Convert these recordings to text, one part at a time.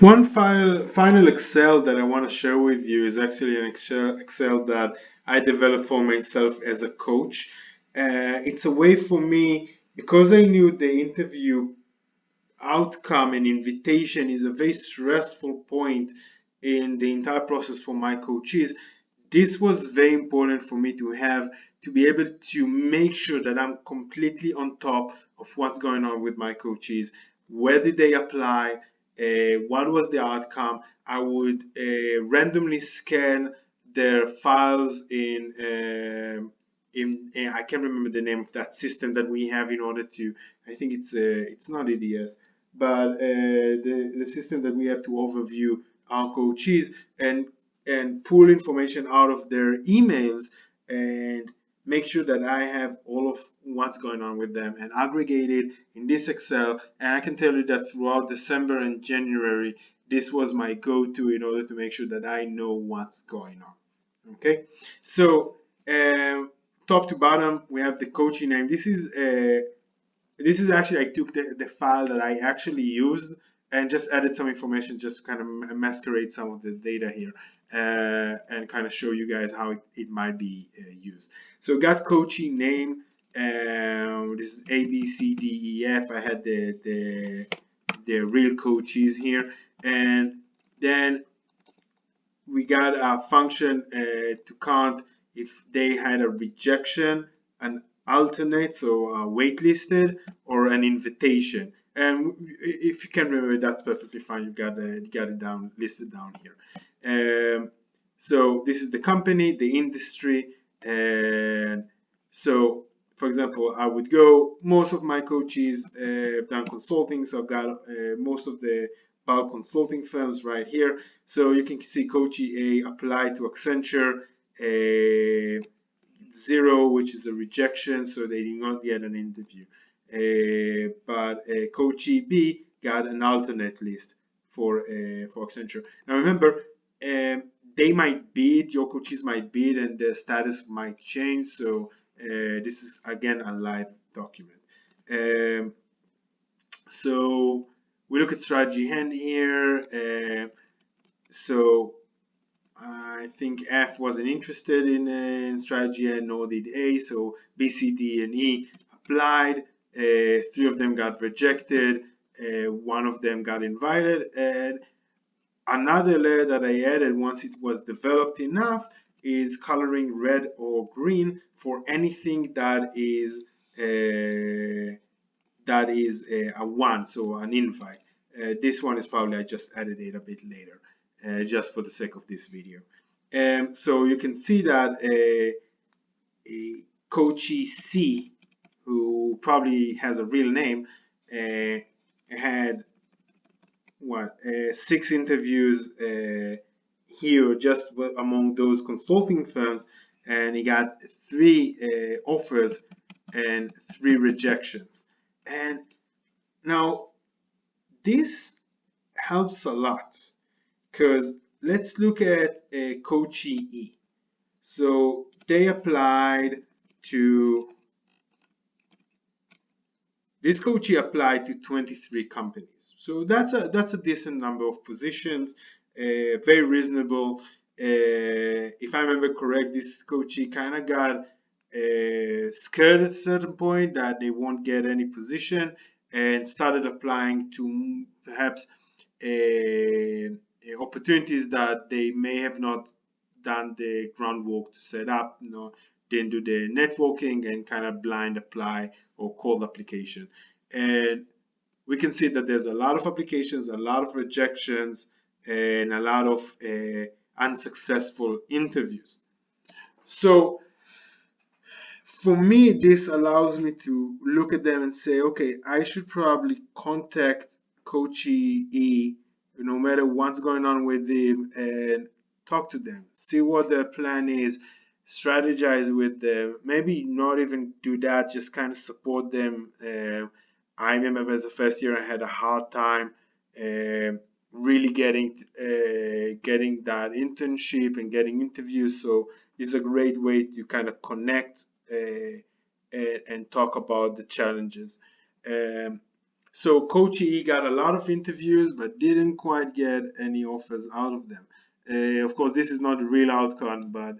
One final Excel that I want to share with you is actually an Excel that I developed for myself as a coach. It's a way for me because I knew the interview outcome and invitation is a very stressful point in the entire process for my coaches. This was very important for me to be able to make sure that I'm completely on top of what's going on with my coaches. Where did they apply? What was the outcome? I would randomly scan their files in I can't remember the name of that system that we have in order to. I think it's not EDS, but the system that we have to overview our coaches and pull information out of their emails and make sure that I have all of what's going on with them and aggregate it in this Excel. And I can tell you that throughout December and January, this was my go-to in order to make sure that I know what's going on. Okay, so top to bottom, we have the coaching name. This is actually, I took the file that I actually used and just added some information just to kind of masquerade some of the data here and kind of show you guys how it might be used. So got coaching name. This is A, B, C, D, E, F. I had the real coaches here. And then we got a function to count if they had a rejection, an alternate, so waitlisted, or an invitation. And if you can remember, that's perfectly fine. You got it down, listed down here. So this is the company, the industry, and so for example, I would go. Most of my coaches have done consulting, so I've got most of the bulk consulting firms right here. So you can see Coachy A applied to Accenture, 0, which is a rejection, so they did not get an interview. But Coachy B got an alternate list for Accenture. Now remember, they might bid, your coaches might bid, and the status might change. So this is again a live document. So we look at strategy hand here. So I think F wasn't interested in strategy and nor did A. So B, C, D, and E applied. 3 of them got rejected. 1 of them got invited. And another layer that I added once it was developed enough is coloring red or green for anything that is a 1, so an invite. This one is probably I just added it a bit later, just for the sake of this video. So you can see that a Coachy C, who probably has a real name, had 6 interviews here just among those consulting firms, and he got 3 offers and 3 rejections. And now this helps a lot because let's look at Coachy E. So they applied to this Coachy applied to 23 companies. So that's a decent number of positions, very reasonable. If I remember correct, this Coachy kind of got scared at a certain point that they won't get any position and started applying to perhaps opportunities that they may have not done the groundwork to set up, didn't do the networking and kind of blind apply or cold application. And we can see that there's a lot of applications, a lot of rejections, and a lot of unsuccessful interviews. So for me, this allows me to look at them and say, okay, I should probably contact Coachy E, no matter what's going on with them, and talk to them, see what their plan is, strategize with them, maybe not even do that, just kind of support them. I remember as a first year, I had a hard time really getting that internship and getting interviews. So it's a great way to kind of connect and talk about the challenges. So Coach E got a lot of interviews, but didn't quite get any offers out of them. Of course, this is not the real outcome, but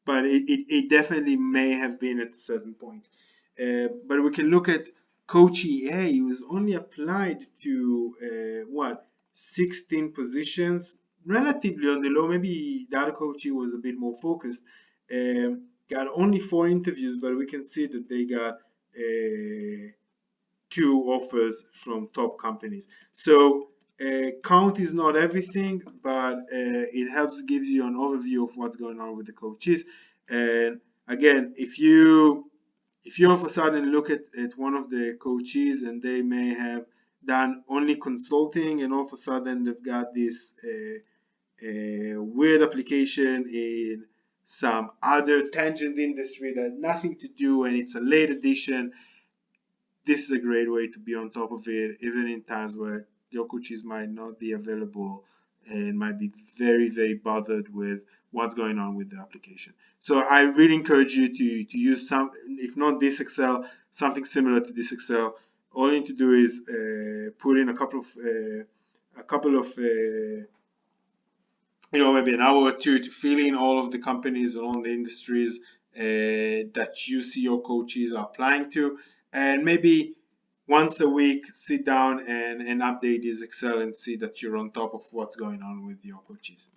it definitely may have been at a certain point. But we can look at Coach EA, who's only applied to what 16 positions, relatively on the low. Maybe the other coach was a bit more focused. Got only 4 interviews, but we can see that they got 2 offers from top companies. So count is not everything, but it helps gives you an overview of what's going on with the coaches. And again, if you all of a sudden look at one of the coaches and they may have done only consulting, and all of a sudden they've got this weird application in some other tangent industry that had nothing to do, and it's a late edition, this is a great way to be on top of it, even in times where your coaches might not be available and might be very, very bothered with what's going on with the application. So I really encourage you to use some, if not this Excel, something similar to this Excel. All you need to do is put in a couple of maybe an hour or two to fill in all of the companies and all the industries that you see your coaches are applying to, and maybe once a week sit down and update this Excel and see that you're on top of what's going on with your coaches.